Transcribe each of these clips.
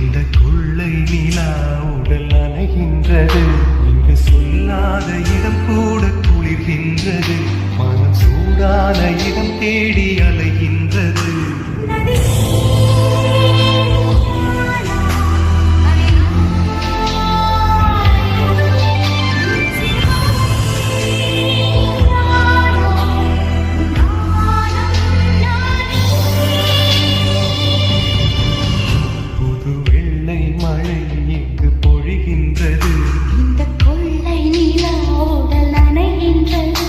இந்த கொள்ளை நிலா உடல் நனைகின்றது. இங்கு சொல்லாத இடம் கூட குளிர்கின்றது. மனம் சூடான இடம் தேடி அலைகின்றது. மழை இங்கு பொழிகின்றது. இந்த கொள்ளை நிலா உடல் நனைகின்றது.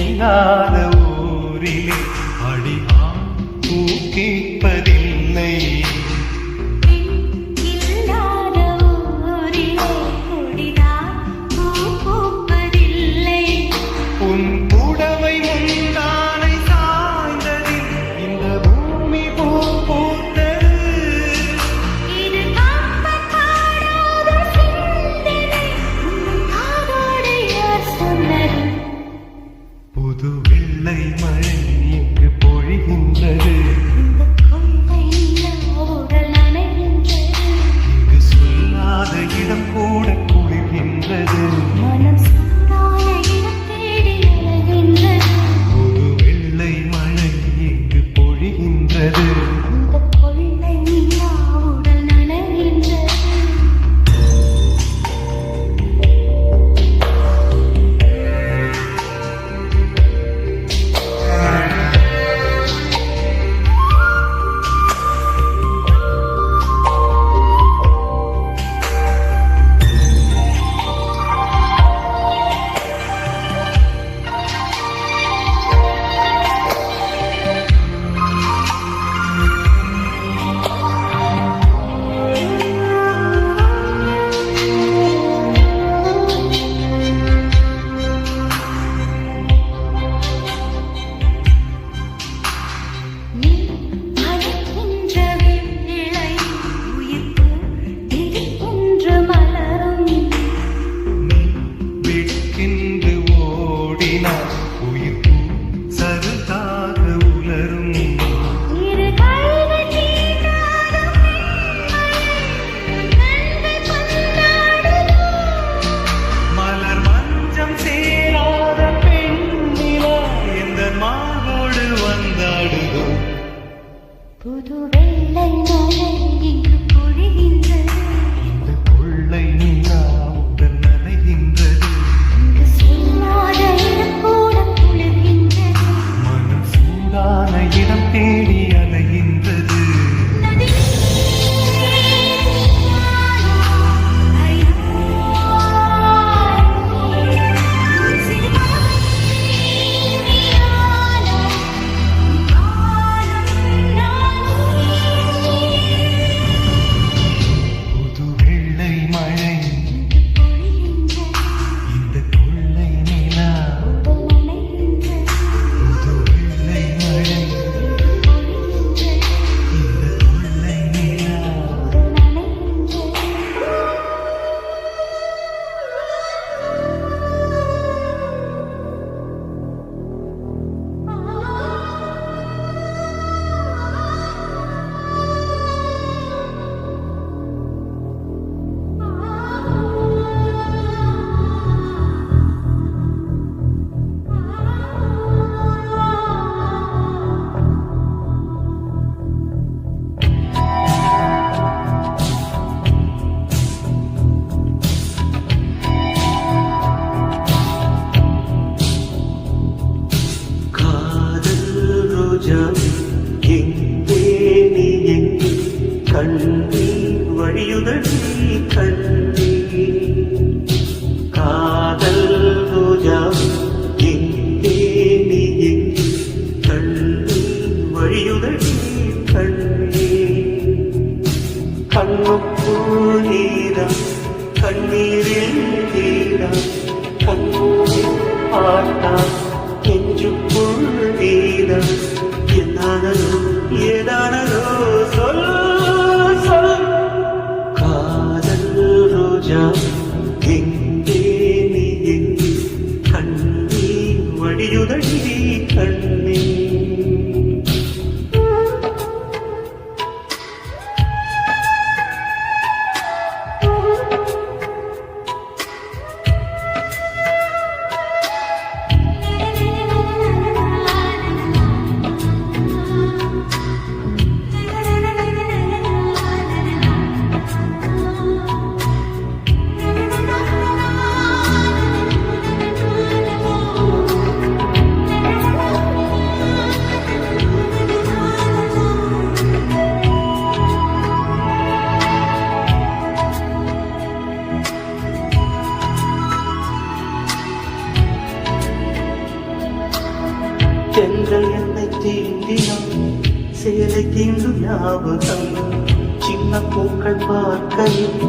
இல்லாத ஊரிலே அடியான் பூ கேட்பதில்லை. இல்லாத ஊரிலே கொடிதான் பூ பூப்பதில்லை. உன் புடவை முந்தானை சாய்ந்ததில் இந்த பூமி பூ பூத்தது. இது காப்பாடாத சிந்தனை காதோடு யார் சொன்னது? புது வெள்ளை மழை இங்கு பொழிகின்றது. இந்த கொள்ளை பார்த்தான் நெஞ்சுக்குள் நீதான் என்னானதோ ஏதானதோ சொல் சொல் காதல் ரோஜா எங்கே நீ எங்கே கண்ணீர் வடியுதடி கண்ணீர் தென்றல் என்னை தீண்டினான் சேலை தீண்டும் ஞாபகம் சின்ன பூக்கள் பார்க்கையில்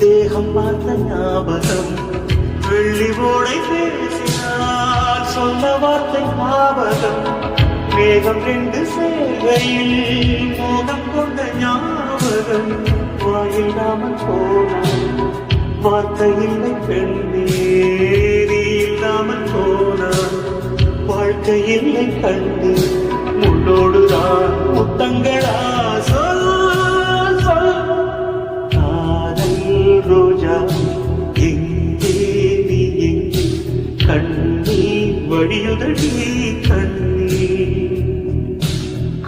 தேகம் பார்த்த ஞாபகம் வெள்ளி ஓடை பேசினால் சொன்ன வார்த்தை ஞாபகம் மேகம் ரெண்டு சேவையில் மோகம் கொண்ட ஞாபகம் வாயில்லாமல் போனான் வார்த்தை இல்லை பெண்ணே நீ இல்லாமல் போனான் வாழ்க்கை இல்லை கண்டு முன்னோடுதான் முத்தங்களா சொல் சொல் காதல் ரோஜா எங்கே நீ எங்கே கண்ணீர் வடியுதடி கண்ணீர்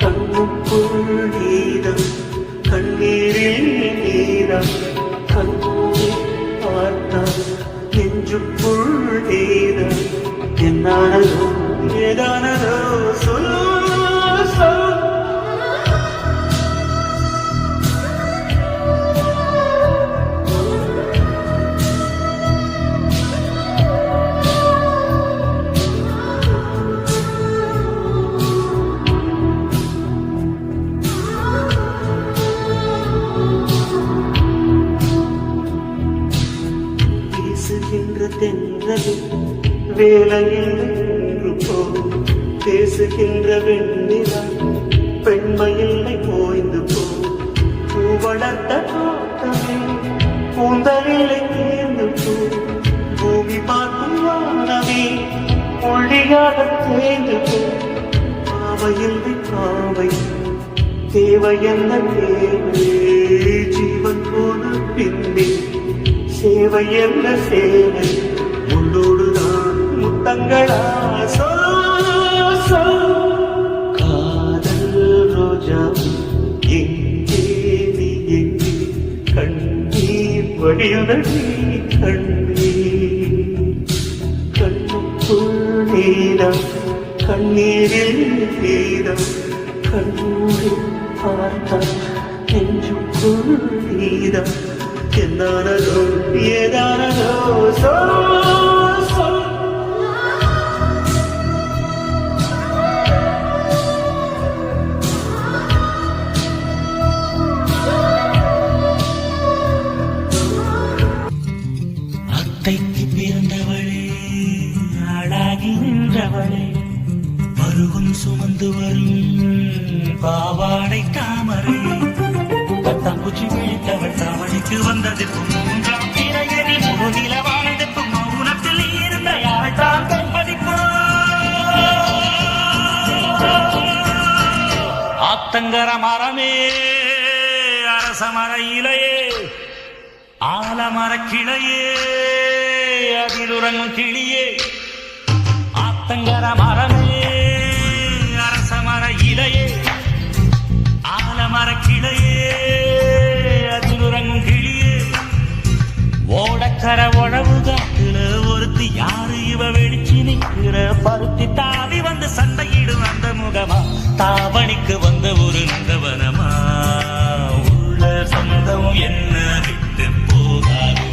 கண்ணுக்குள் நீரம் கண்ணீரில் நீரம் கண்ணீர் பார்த்தான் நெஞ்சுக்குள் நீரம் என்னானதோ ஏதானதோ சொல் சொல் வீசுகின்ற தென்றலில் வேலையில்லை போ பேசுகின்ற வெண்ணிலா பெண்மையில்லை ஓய்ந்து போ பூ வளர்த்த தோட்டமே பூந்தலில்லை தேர்ந்து போ பூமி பார்க்கும் வானமே மொழியாக தேர்ந்து போ பாவையில்லை பாவை தேவை என்ன தேவை ஜீவன் போன பின்னே சேவை என்ன சேவை உள்ளோடுதான் முத்தங்களா சொல் சொல் காதல் ரோஜா எங்கே நீ எங்கே கண்ணீர் வடியுதடி கண்ணீர் கண்ணுக்குள் நீரம் கண்ணீரில் நீரம் கண்ணூரில் பார்த்தான் நெஞ்சுக்குள் நீரம் என்னானதோ ஏதானதோ சொல் சொல் அத்தைக்கு பிறந்தவளே அழகி நின்றவளே பருவம் சுமந்து வரும் பாவாடை தாமரை பட்டாம்பூச்சி விழித்தவள் தாவணிக்கு வந்தது மூன்றாம் திரையணி முழு நிலவானது மௌனத்தில் இருந்த யாழ்தான் கண்பதிப்போ ஆத்தங்கர மரமே அரசமர இலையே ஆலமர கிளையே அதில் உறங்கும் கிளியே ஆத்தங்கர மரமே அரசமர இலையே ஆலமர கிளையே அதில் உறங்கும் கிளியே ஓடக்கர உழவு காட்டுல ஒருத்தி யாரு இவ வெடிச்சு நிற்கிற பருத்தி தாவி வந்து சண்டையிடும் அந்த முகமா தாவணிக்கு வந்த ஒரு நந்தவனமா உள்ள சொந்தம் என்ன விட்டு போகாது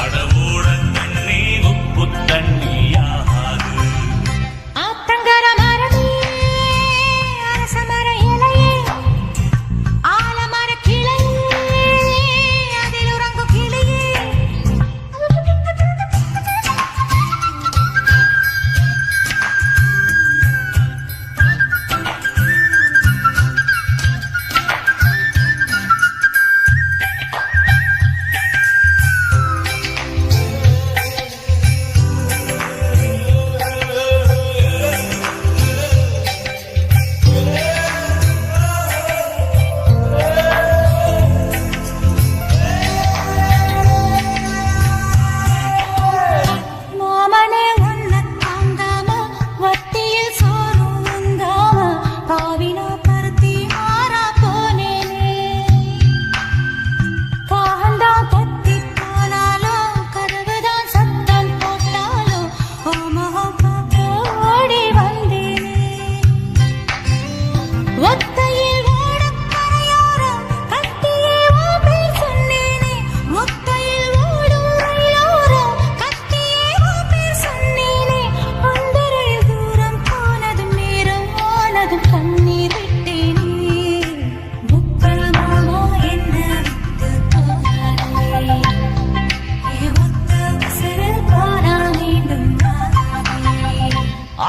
அடவோட தண்ணி உப்பு தண்ணியாகாது ஆத்தங்கர மரமே அரசமர இலையே ஆலமர கிளையே அதில் உறங்கும் கிளியே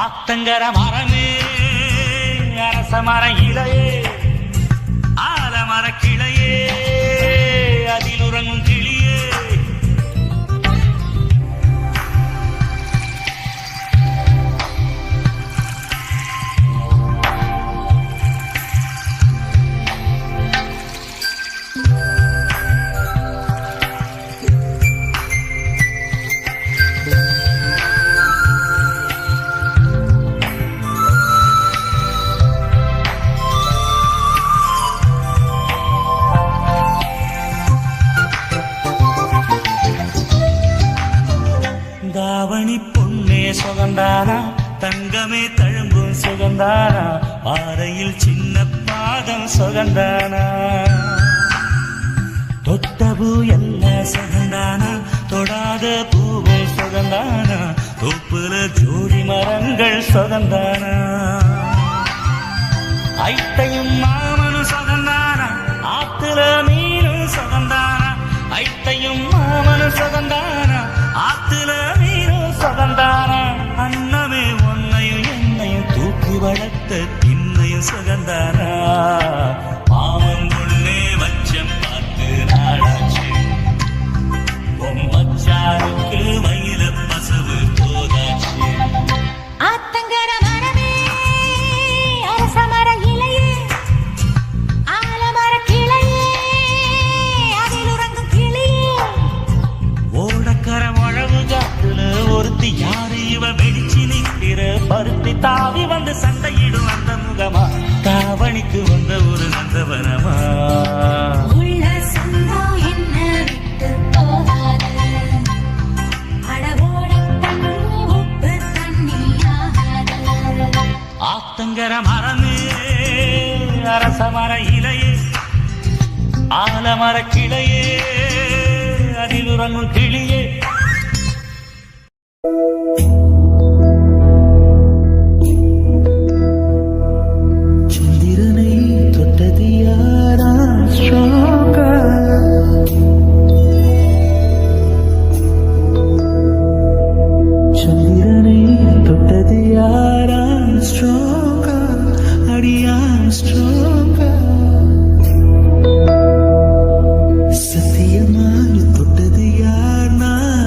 ஆத்தங்கர மரமே அரச மர இலையே ஆலமர கிளையே அதில் உறங்கும் கிளியே தாவணி பொன்னே சுகந்தானா தங்கமே தழும்பும் சுகந்தானா பாறையில் சின்ன பாதம் சுகந்தானா தொட்டபூ எல்லாம் சுகந்தானா தொடாத பூவும் சுகந்தானா தோப்புல ஜோடி மரங்கள் சுகந்தானா ஐட்டையும் மாமனும் சுகந்தானா ஆத்துல மீனும் சுகந்தானா ஐட்டையும் மாமனும் சுகந்தானா ஆத்துல மீனும் சுகந்தானா அன்னமே ஒன்னையும் என்னையும் தூக்கி வளர்த்த திண்ணையும் சுகந்தானா மாமன் உள்ளே வச்சம் பார்த்து நாடாச்சு பொம்மச்சாருக்கு மயில பசவு போதாச்சு ஆத்தங்கர மரமே அரச மர இலையே ஆலமர கிளையே அதில் உறங்கும் கிளியே ஓடக்கர உழவு காத்துல ஒருத்தி யாரு இவ வெடிச்சு நிற்கிற பருத்தி தாவி வந்து சண்டையிடும் அந்த முகமா தாவணிக்கு வந்த ஒரு நந்தவனமா உள்ள சொந்தம் என்ன விட்டு போகாது அடவோட தண்ணி உப்பு தண்ணியாகாது ஆத்தங்கர மரமே அரச மர இலையே ஆலமர கிளையே அதில் உறங்கும் கிளியே சந்திரனை தொட்டது யாரா ஸ்ட்ராங்கா சந்திரனை தொட்டது யாரா ஸ்ட்ராங்கா அடியா ஸ்ட்ராங்கா சத்தியமாக தொட்டது யார் நான்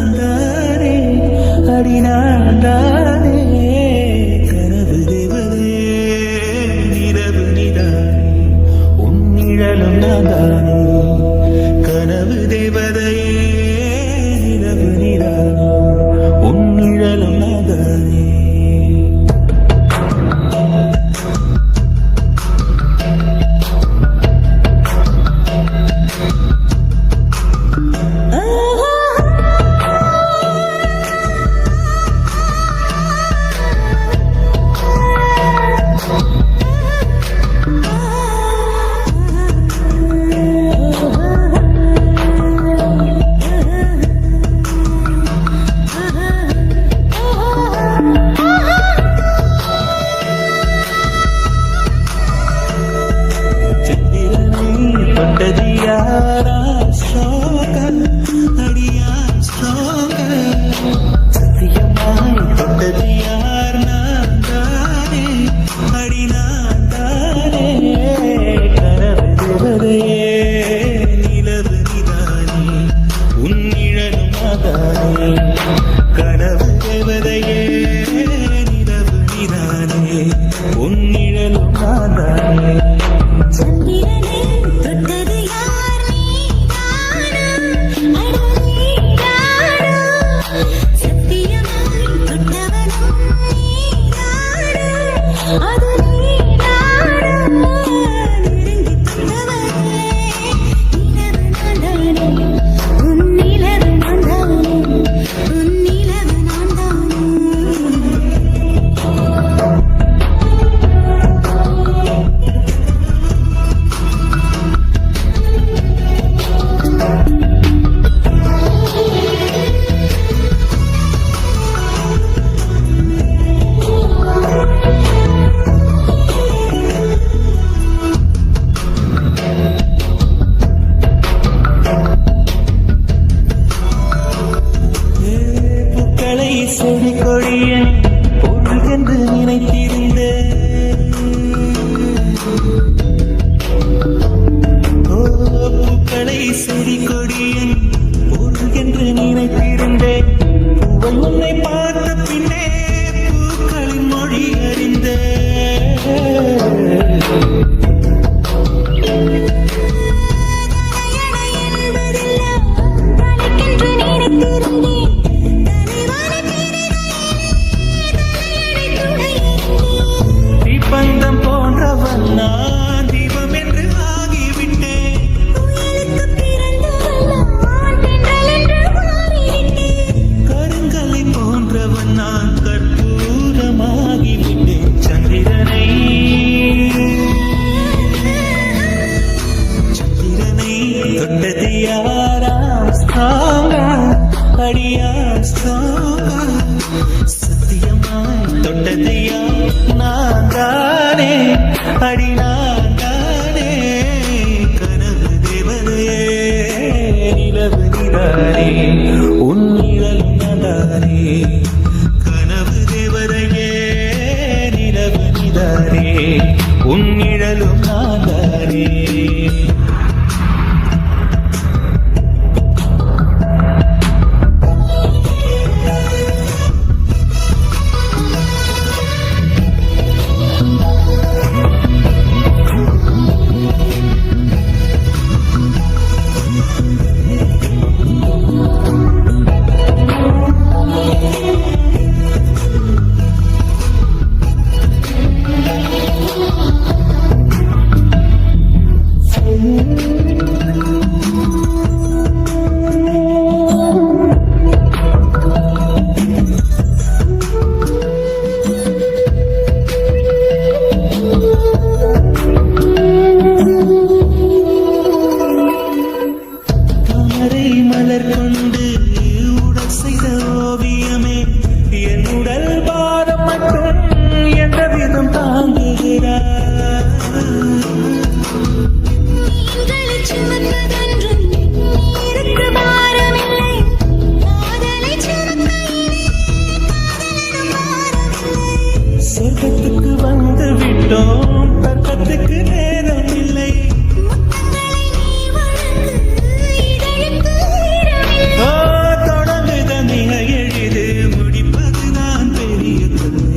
stronger. சத்தியமாய் தொட்டது யார் நான் தானே அடி நான் தானே கனவு தேவதையே நிலவு நீதானே உன் நிழல் நானே கனவு தேவதையே நிலவு நீதானே உன் நிழலும் நானே தாமரை மலர் கொண்டு உடல் செய்த ஓவியமே என் உடல் பாரம் மட்டும் எந்த விதம் தாங்குகிறார் நீங்களைச் சுமப்பதென்றும் நீருக்கு பாரமில்லை. காதலைச் சுமக்கையிலே காதலிடம் பாரமில்லை. சொர்க்கத்துக்கு வந்து விட்டோம் தர்க்கத்துக்கு நேரம் இல்லை முத்தங்களை நீ வழங்கு, இதழுக்கு ஈரமில்லை. தொடங்குத மிக எளிது முடிப்பதுதான் பெரிய தொல்லை.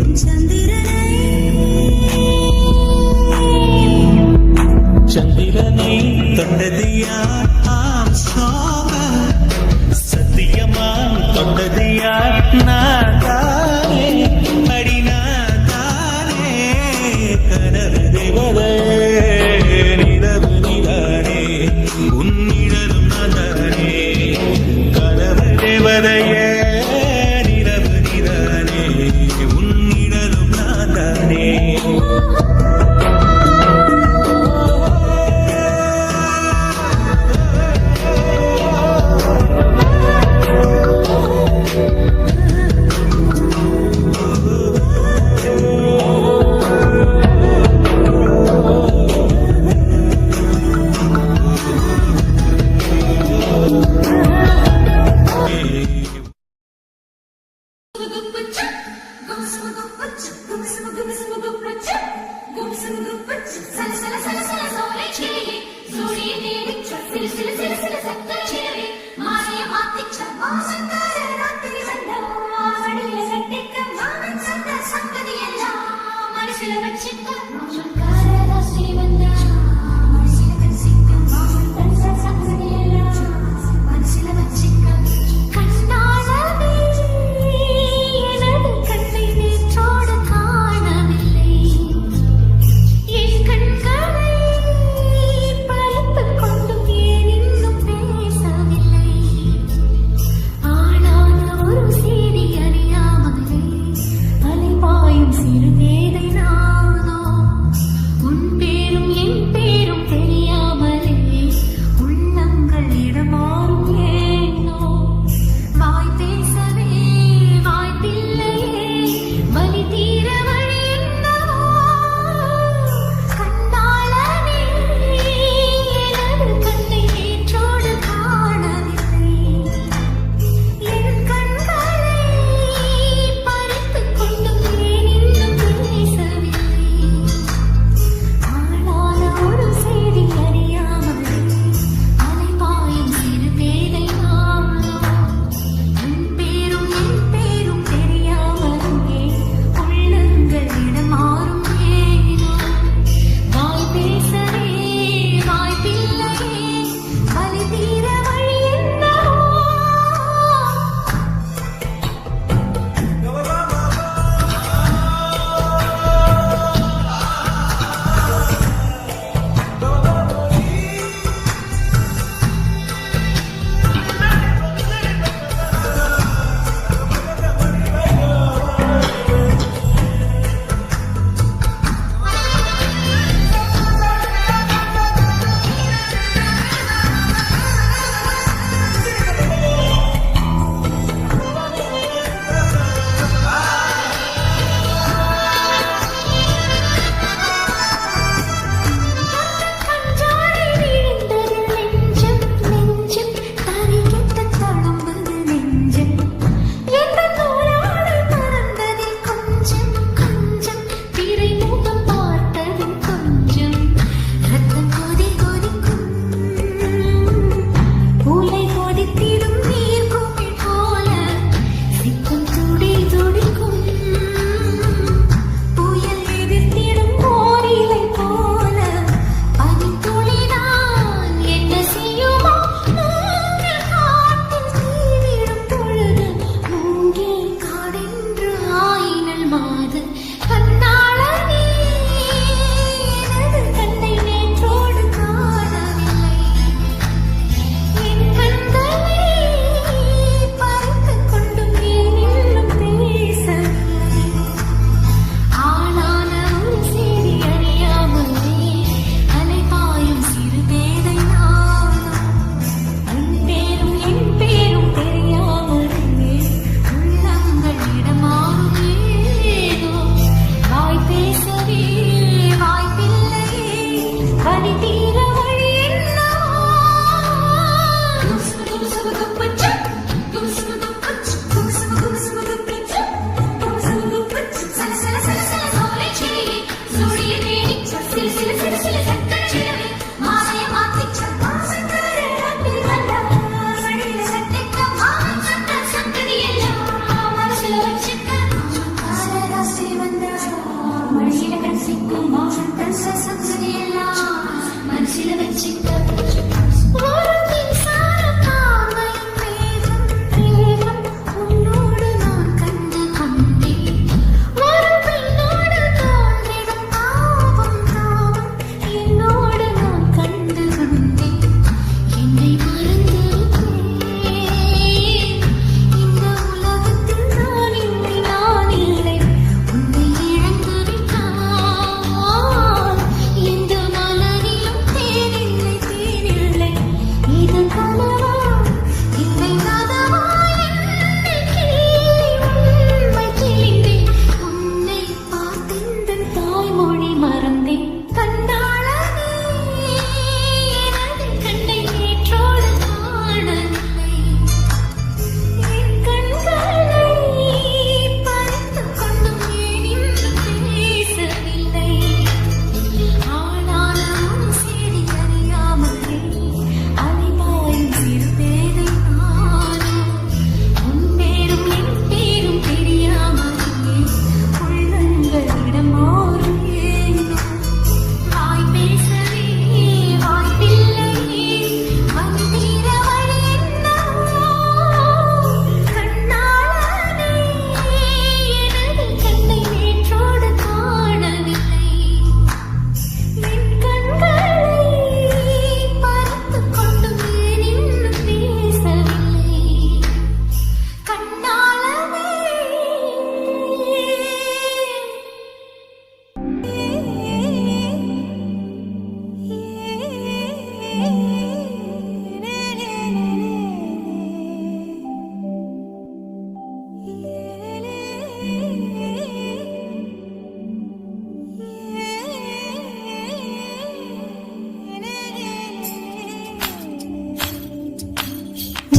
சந்திரனை தொட்டது யார் ஆம்ஸ்ட்ராங் சத்தியமா தொட்டது யார் நான் தானே அடி நான் தானே கனவு தேவதே நிலவு நீதானே உன் நிழலும் நான் தானே கனவு தேவதையே நிலவு நீதானே உன் நிழலும் நான் தானே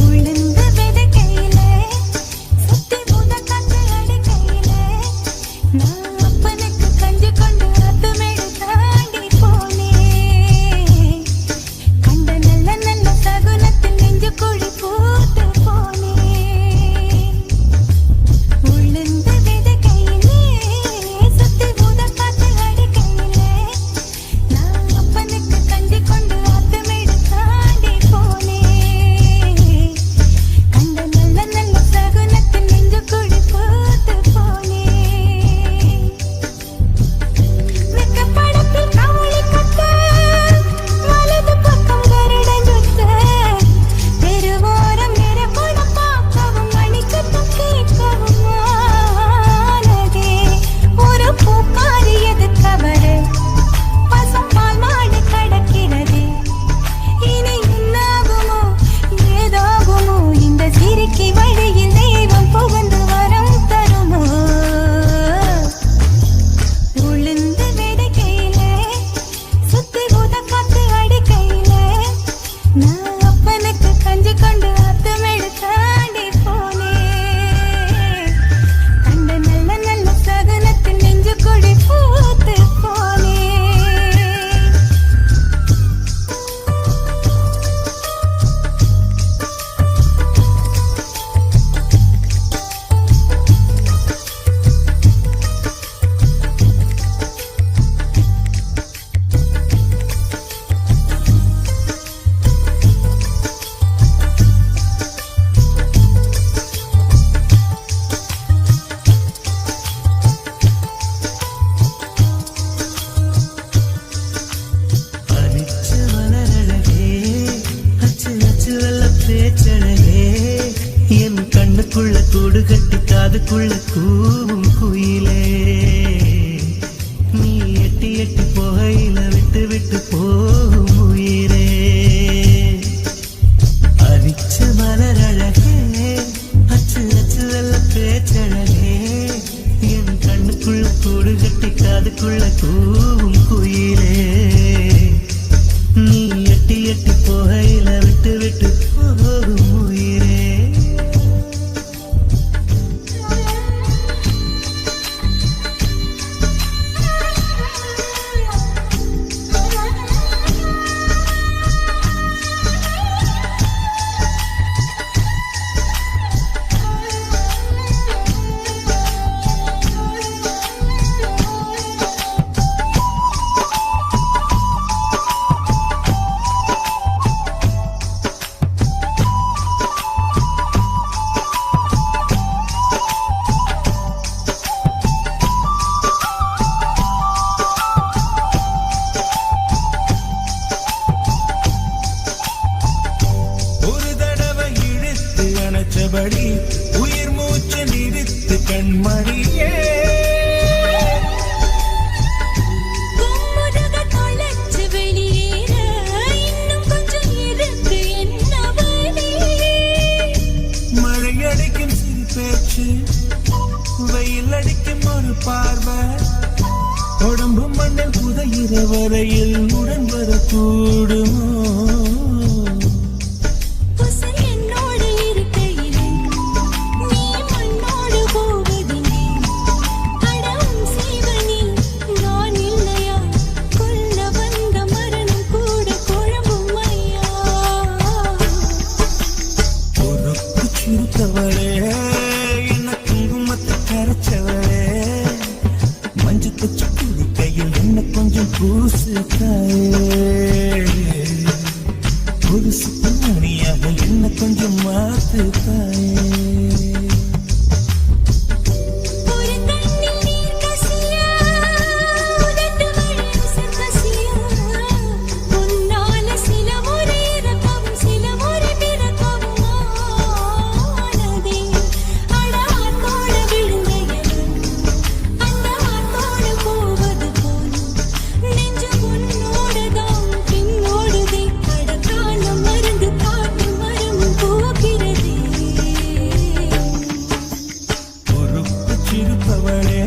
உளுந்து விதைக்கையிலே சுத்தி முதக்காத்து அடிக்கையிலே நான் அப்பனுக்கு கஞ்சி கொண்டு அத்துமேடு தாண்டி போனேன். கண்ட நல்ல நல்ல சகுனத்தில் நெஞ்சு குழி போட்டு போனேன். உளுந்து விதைக்கையிலே சுத்தி முதக்காத்து அடிக்கையிலே நான் அப்பனுக்கு கஞ்சி கொண்டு அத்துமேடு தாண்டி போனேன். கண்ட நல்ல நல்ல சகுனத்தில் நெஞ்சு குழி போட்டு போனேன். வெக்கப்படத்தில் கவளி கட்ட வலது பக்கம் கருடன் சுத்த தெருவோரம் நிறகுடம் பார்க்கவும் மணிக்கட்டம் கேட்கவும் ஆனதே. ஒரு பூக்காரி எதிர்த்தவரே பசும்பால் மாடு கடக்கிறதே. இனி என்னாகுமோ ஏதாகுமோ இந்த சிரிக்கி வழியில் தெய்வம் புகுந்து வரம் தருமோ. உளுந்து விதைக்கையிலே சுத்தி உதக்காத்து அடிக்கையிலே நான் அப்பனுக்கு கஞ்சி கொண்டு அத்துமேடு தாண்டி போனேன். கண்ட நல்ல நல்ல சகுனத்தில் நெஞ்சு கொடி பூத்து போனேன். அனிச்ச மலரழகே அச்சு அச்சு வெள்ள பேச்சழகே என் கண்ணுக்குள்ள கூடு கட்டி காதுக்குள்ள கூவும் குயிலே நீ எட்டி எட்டி போகையில விட்டு விட்டு போகும் உயிரே அனிச்ச மலரழகே அச்சு அச்சு வெள்ள பேச்சழகே என் கண்ணுக்குள்ள கூடு கட்டி காதுக்குள்ள கூவும் குயிலே நீ எட்டி எட்டி போகையில விட்டு விட்டு போகும் உயிரே ஒரு தடவை இழுத்து அணைச்சபடி உயிர் மூச்சு நிறுத்து கண்மணியே கும்முருக தொலைச்சு வெளியேற இன்னும் கொஞ்சம் இருக்கு என்ன வழி. மழை அடிக்கும் சிறு பேச்சு வெயில் அடிக்கும் ஒரு பார்வை உடம்பு மண்ணில் புதையிற வரையில் உடன் வரக்கூடுமோ புசல் என்னோடு இருக்கையிலே நீ மண்ணோடு போவதில்லை. அடவும் செய்வனி நான் இல்லையா கொல்ல வந்த மரணம் கூட குழம்பும் ஐயா. பொறுப்பு சிறுத்தவளே என்ன குங்குமத்தை கரைச்சவளே மஞ்சள் குச்சி குடிக்கையில் என்ன கொஞ்சம் பூசு தாயே வச்சவளே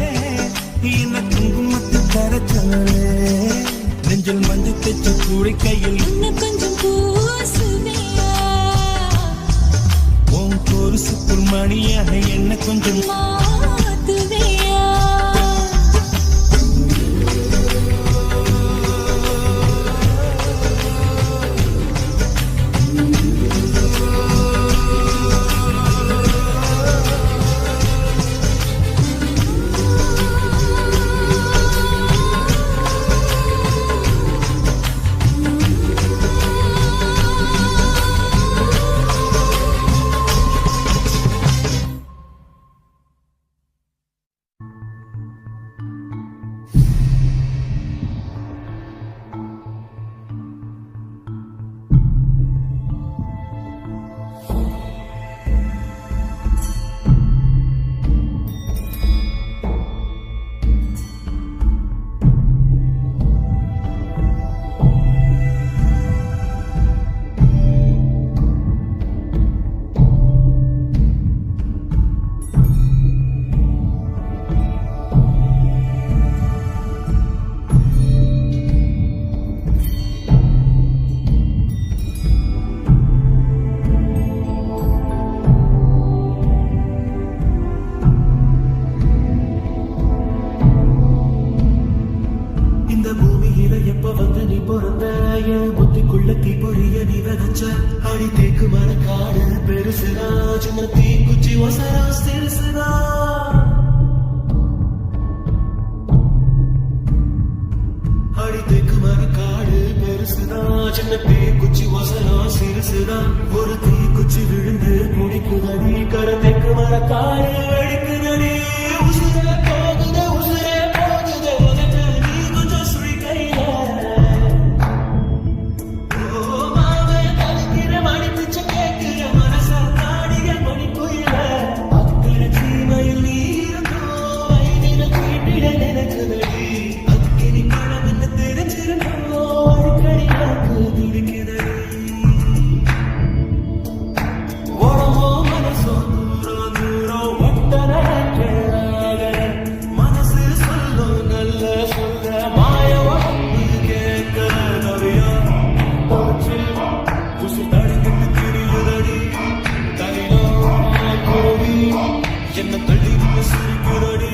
என்ன குங்குமத்து கரைச்சவளே நெஞ்சில் மஞ்சள் தைச்ச கூடை கையில் இன்னும் கொஞ்சம் பூசுவியா உன் கொலுசுக்குள் மணியாக என்ன கொஞ்சம் மாத்துவியா அடி தேக்கு மரக்காடு பெருசுதா சின்ன தீக்குச்சி ஒசரா சிறுசுதா அடி தேக்கு மரக்காடு பெருசுதா சின்ன தீக்குச்சி ஒசரா சிறுசுதா ஒரு தீக்குச்சி விழுந்து குடிக்குதடி கர தேக்கு மரக்காடு வெடிக்குதடி உசுரே போகுதே உதட்டு நீ கொஞ்சம் சுழி கையில என்ன தள்ளி சிரிக்கிறடி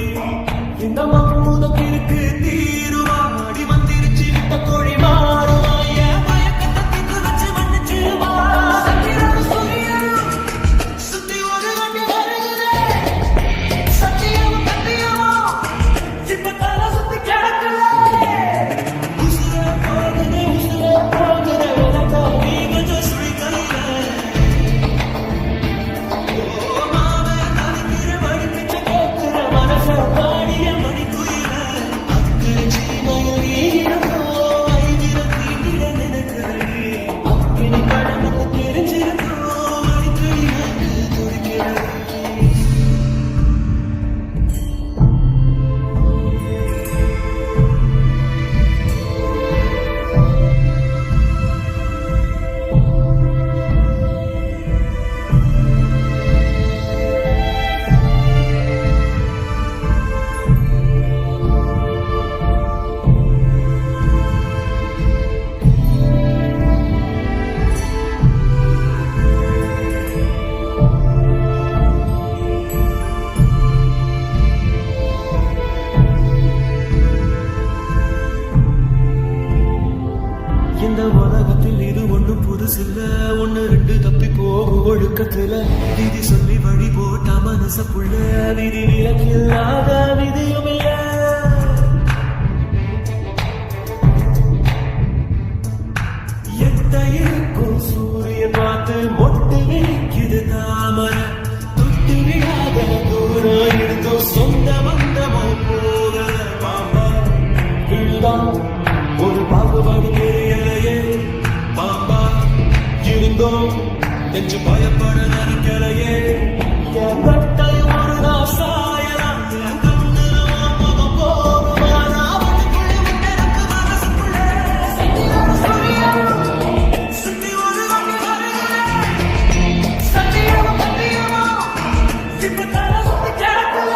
இந்த மம்முதம் இருக்கு தீருவாடி வந்திருச்சு விட்ட கோழி மாறுவாய மயக்கத்தை திக்கு வச்சு மன்னிச்சு வா சுத்தி ஒரு வண்டி வருகிறே சத்தியம் கத்தியமோ இப்ப தலை சுத்தி கிடக்கல உசுர போகுதே உனக்கு நீ கொஞ்சம் சுழி கையில இந்த உலகத்தில் இது ஒண்ணும் புதுசில்ல ஒண்ணு ரெண்டு தப்பி போகும் ஒழுக்கத்துல விதி சொல்லி வழி போட்ட மனச புள்ள விதி விலக்கில்லாத விதியும் இல்ல எட்ட இருக்கும் சூரியன் பார்த்து மொட்டு விழிக்குது தாமரை தொட்டு விடாத தூரம் இருந்தோம் சொந்த பந்தமோ போக பாம்பா விழுதான் ஒரு பாகுபாடு தெரியலையே பாம்பா இருந்தோம் நெஞ்சு பயப்பட நினைக்கலையே என் கட்டை ஒரு நாள் சாயலாம் என் கண்ணுல முகம் போகுமா நான் வட்டுக்குள்ளே விட்டிருக்கு மனசுக்குள்ளே சுத்தி ஒரு வண்டி வருகிறே சத்தியமோ இப்ப தலை சுத்தி கிடக்கல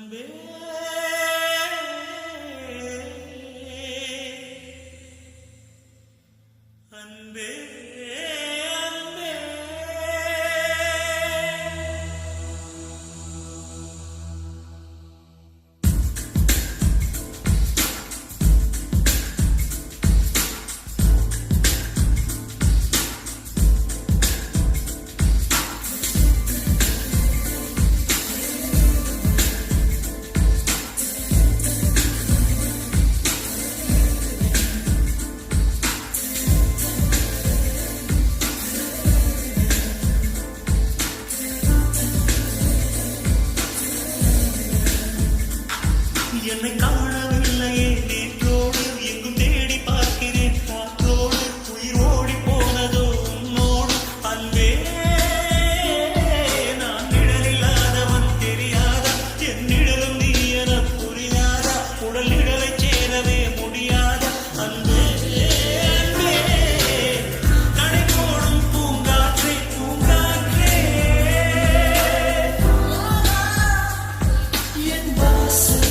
அன்பே அன்பே அன்பே என்னை காணவில்லையே நேற்றோடு எங்கும் தேடி பார்க்கிறேன் காற்றோடு உயிர் ஓடி போனதோ உன்னோடு அன்பே நான் நிழலில்லாதவன் தெரியாதா என் நிழலும் நீ என புரியாதா உடல் நிழலை சேரவே முடியாதா அன்பே அன்பே கடை போடும் பூங்காற்றே பூங்காற்றே என் வாசல்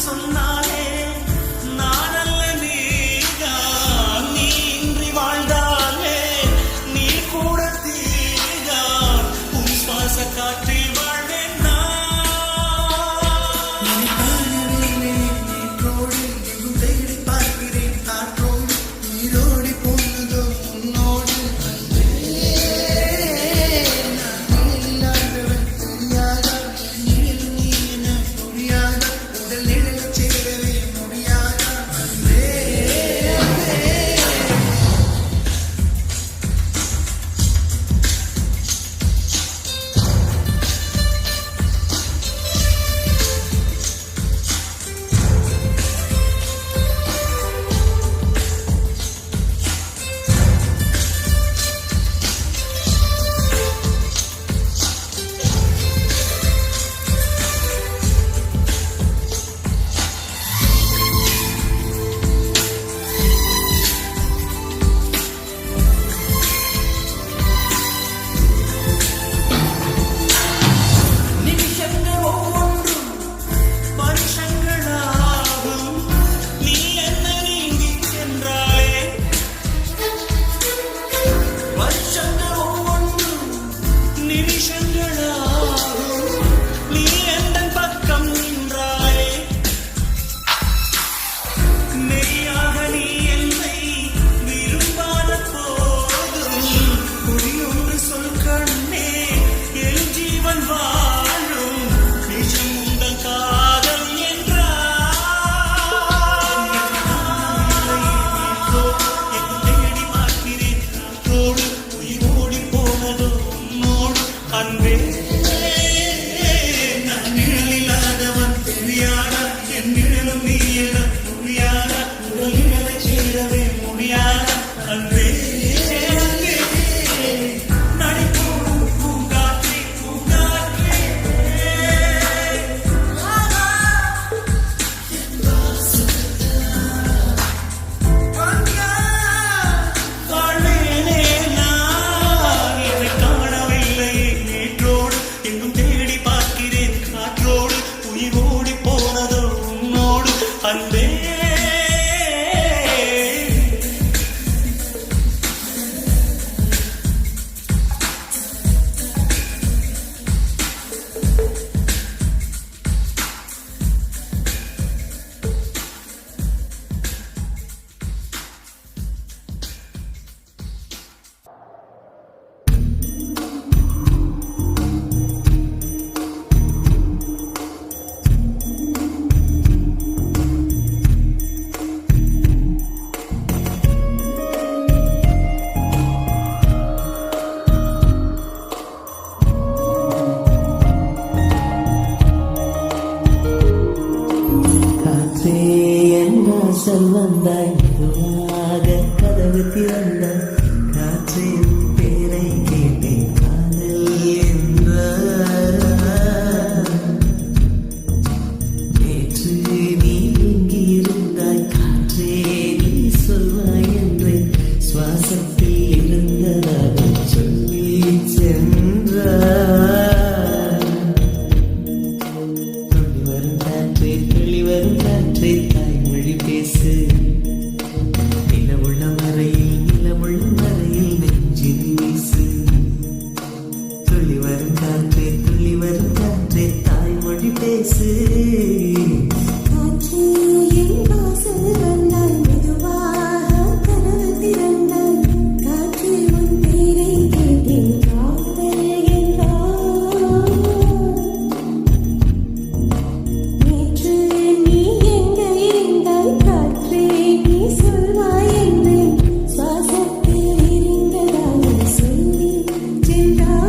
சொன்னாலே நான் அல்ல நீதான் நீ இன்றி வாழ்ந்தாலே நீ கூட தீதான் உன் சுவாச காற்றில் வாழ்வேன் நான் நேற்றோடு எங்கும் தேடி பார்க்கிறேன் காற்றோடு நீரோடி போனதோ உன்னோடு அன்பே நான் இல்லாதவன் தெரியாதா நீர் நீ என புரியாதா உடல் நிழலை சேரவே முடியாதா அன்பே நிமிஷங்கள் ஒவ்வொன்றும் வருஷங்களாகும் நீ என்ன நீங்கிச் சென்றாயே வருஷங்கள் ஒவ்வொன்றும் நிமிஷங்களாகும் நீ எந்தன் பக்கம் நின்றாயே மெய்யாக நீ என்னை விரும்பாத போதும் குறியொன்று சொல் கண்ணே என் ஜீவன் வாழும் நிஜம் உங்கள் காதல் தேடி பார்க்கிறேன் காற்றோடு உயிர் ஓடி போனதோ உன்னோடு அன்பே நான் நிழலில்லாதவன் தெரியாதா என் நிழலும் நீ என புரியாதா உடல் நிழலை சேரவே முடியாதா அன்பே அன்பே நடிப்போடும் பூங்காற்றே பூங்காற்றே வாழ்வேனே நான் என்னை காண திறந்தாய் காற்றே உன் பேரை கேட்டேன் காதல் என்றாய் நேற்று நீ எங்கிருந்தாய் காற்றே நீ சொல்வாய் என்றே சுவாசத்தில் இருந்ததாக சொல்லி சென்றாய் துள்ளி வரும் காற்றே தாய்மொழி பேசு நிலவுள்ள மறையில் நெஞ்சில் வீசு துள்ளி வரும் காற்றே தாய்மொழி பேசு காற்றே என் வாசல் வந்தாய் மெதுவாக கதவு திறந்தாய் காற்றே உன் பேரை கேட்டேன் காதல் என்றாய் நேற்று நீ எங்கே இருந்தாய் காற்றே நீ சொல்வாய் என்று சுவாசத்தில் இருந்ததாக சொல்லி சென்றாய்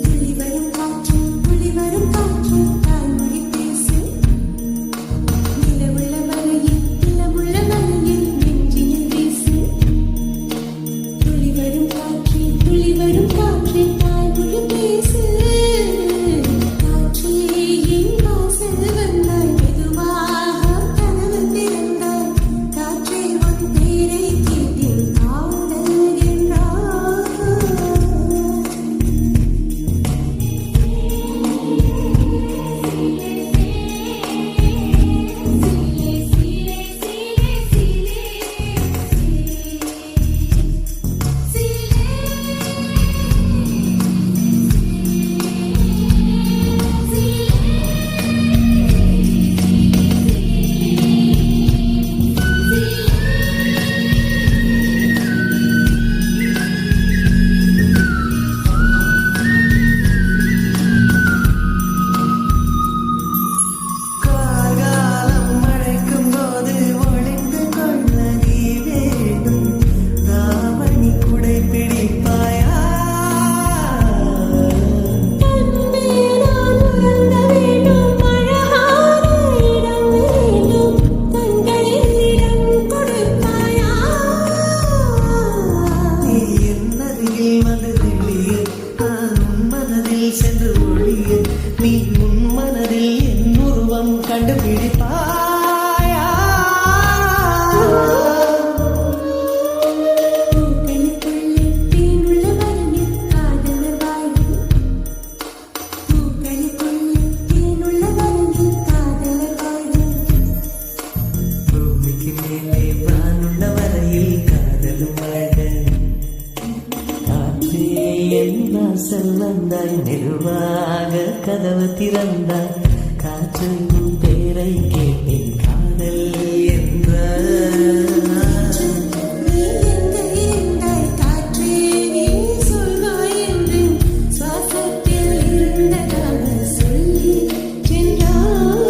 துளி வரும் காற்று தாய்மொழி பேசு நிலவுள்ள மலையில் நெஞ்சினில் வீசு துளி வரும் காற்று தாய்மொழி பேசு காற்றே என் வாசல் வந்தாய் மெதுவாக கதவு திறந்தாய் காற்றே உன் பேரை கேட்டேன் காதல் என்றாய் காலம் அழைக்கும் போது ஒளிந்து கொள்ள நீ வேண்டும் தாவணி குடை பிடிப்பாயா கண்ணே நான் உறங்க வேண்டும் அழகான இடம் வேண்டும் கண்களில் இடம் கொடுப்பாயா நீ என் அருகில் வந்ததில்லையே நான் உன் மனதில் சென்று ஒழிய நீ உன் மனதில் என் உருவம் கண்டுபிடிப்பாயா பூக்களுக்குள்ளே தேனுள்ள மரணில் காதலர் வாழ்வு பூக்களுக்குள்ளே தேனுள்ள மரணில் காதலர் வாழ்வு பூமிக்கு மேலே வானுள்ள வரையில் காதலும் வாழ காற்றே என் வாசல் வந்தாய் மெதுவாக கதவு திறந்தாய் காற்று உன் பேரை கேட்டேன் காதல் என்றாய் நீ எங்கே இருந்தாய் காற்றே நீ சொல்வாய் என்று சுவாசத்தில் இருந்ததாக சொல்லி சென்றாய்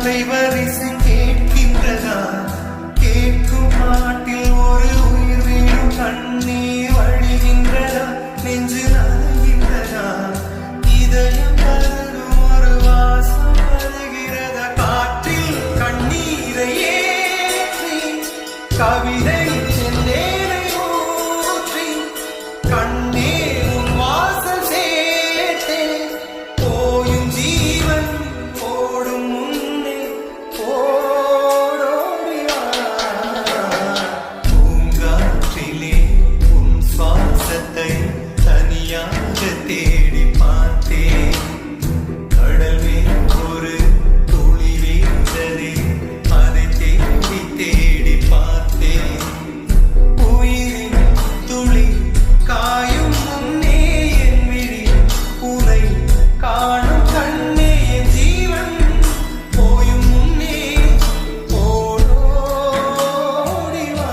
அலைவரிசை கேட்கின்றதா கேட்கும் பாட்டில் ஒரு உயிர் வீழும் கண்ணீர் வழிகின்றதா நெஞ்சு நனைகின்றதா இதயம் பருகும் ஒரு வாசம் வருகிறதா காற்றில் கண்ணீரை ஏற்றி கவிதை செந்தேனை ஊற்றி கண்ணே உன் வாசல் சேர்த்தே போயும் ஜீவன் ஓடும் முன்னே ஓடோடி வா. பூங்காற்றிலே உன் சுவாசத்தை தனியாக தேடி பார்த்தேன் கடலே ஒரு துளி வீழ்ந்ததே அதை தேடி தேடி பார்த்தேன் உயிரின் துளி காயும் முன்னே என் விழி உனை காணும் கண்ணே என் ஜீவன் போயும் முன்னே ஓடோடி வா.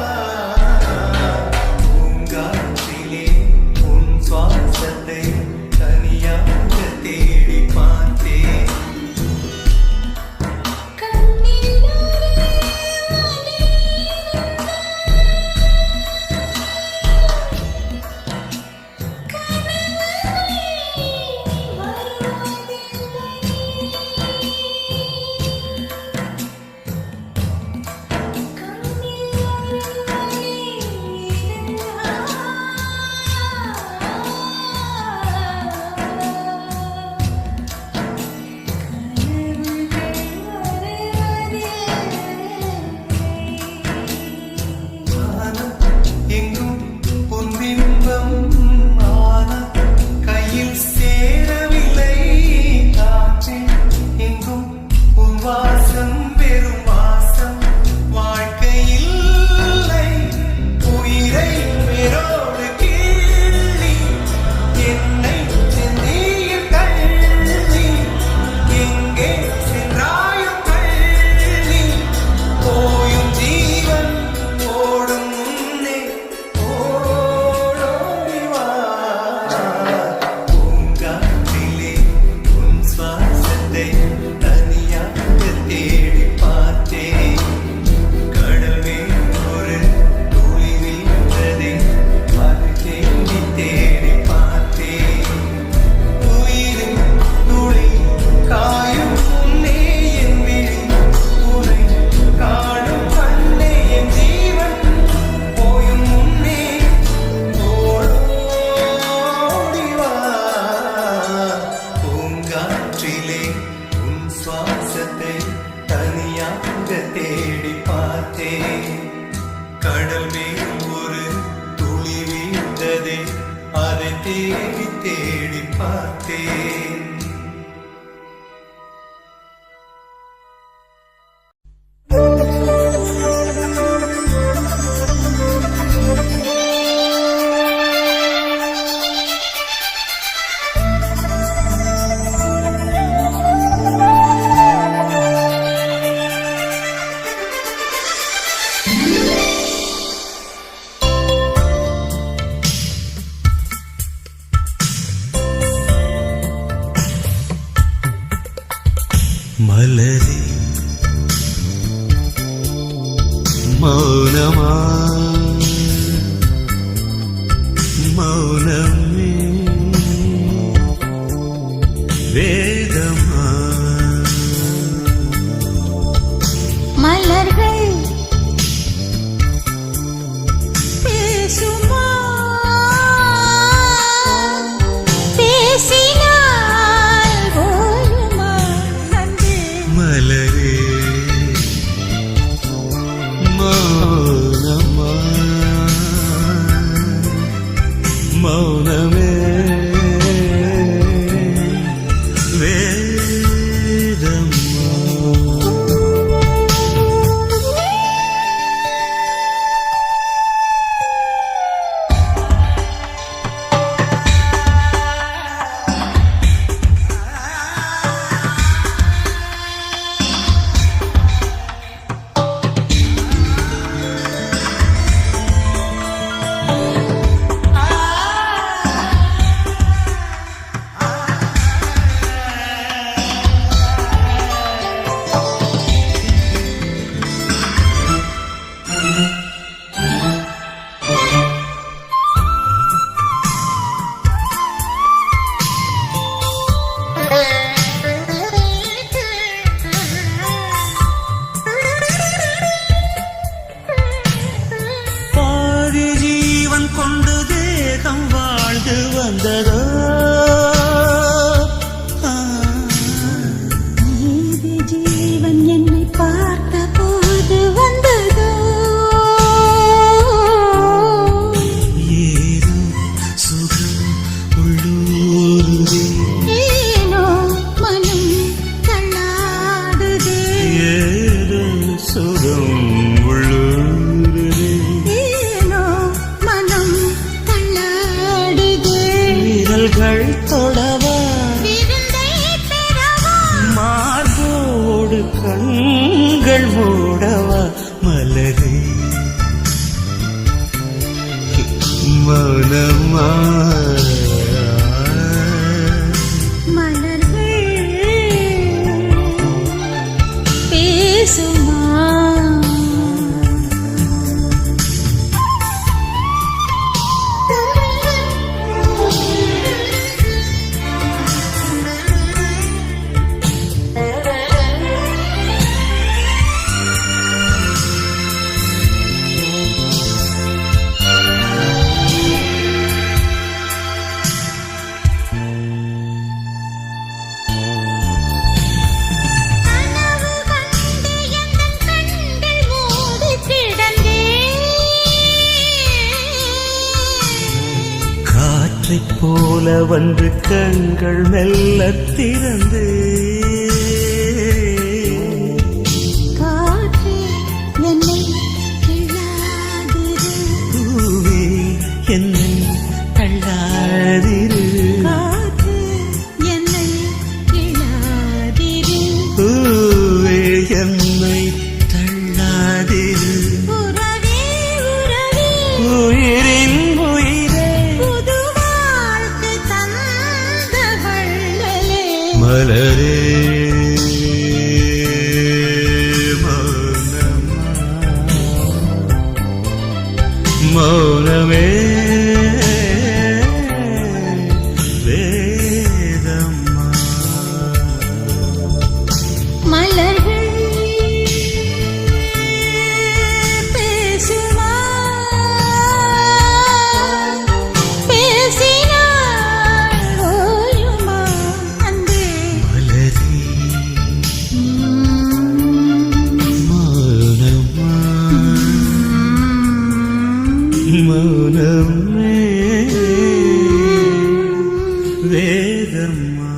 பூங்காற்றிலே உன் சுவாசத்தை தனியாக தேடி பார்த்தேன் கண்ணில் எங்கும் உன் பிம்பம் ஆனால் கையில் சேரவில்லை காற்றே எங்கும் உன் வாசம் வெறும் வாசம் வாழ்க்கையில்லை உயிரை வேரோடு கிள்ளி என்னை செந்தியில் தள்ளி எங்கே சென்றாயோ தள்ளி போயும் ஜீவன் ஓடும் முன்னே ஓடோடி வா. பூங்காற்றிலே உன் சுவாசத்தை தனியாக தேடி பார்த்தேன் கடல் மேல் ஒரு துளி வீழ்ந்ததே அதை தேடி தேடி பார்த்தேன் உயிரின் துளி காயும் முன்னே என் விழி உனை காணும் கண்ணே என் ஜீவன் போயும் முன்னே ஓடோடி வா. பூங்காற்றிலே உன் சுவாசத்தை தனியாக தேடி பார்த்தேன் கடல் மேல் ஒரு துளி வீழ்ந்ததே அதை தேடி தேடி பார்த்தேன் மலரே மௌனமா மௌனமே வேதமா மலர்கள் பேசுமா பேசினால் போலுமா நன்றி மலரே மௌனமா மௌனமே வேதமா கண்கள் மூடவா மலரே மௌனமா மலர்கள் பேசுமா காற்றைப் போல வந்து கண்கள் மெல்ல திறந்து காற்றே என்னை கிள்ளாதிரு பூவே என்னை தள்ளாதிரு காற்றே என்னை கிள்ளாதிரு பூவே என்னை தள்ளாதிரு உறவே உறவே உயிரின் உயிரே புது வாழ்க்கை தந்த வள்ளலே மலரே மௌனமே வேதம்மா மலர்கள் பேசுமா பேசினாள் ஓயுமா அன்பே மலரே மௌனமா மௌனமே வேதம்மா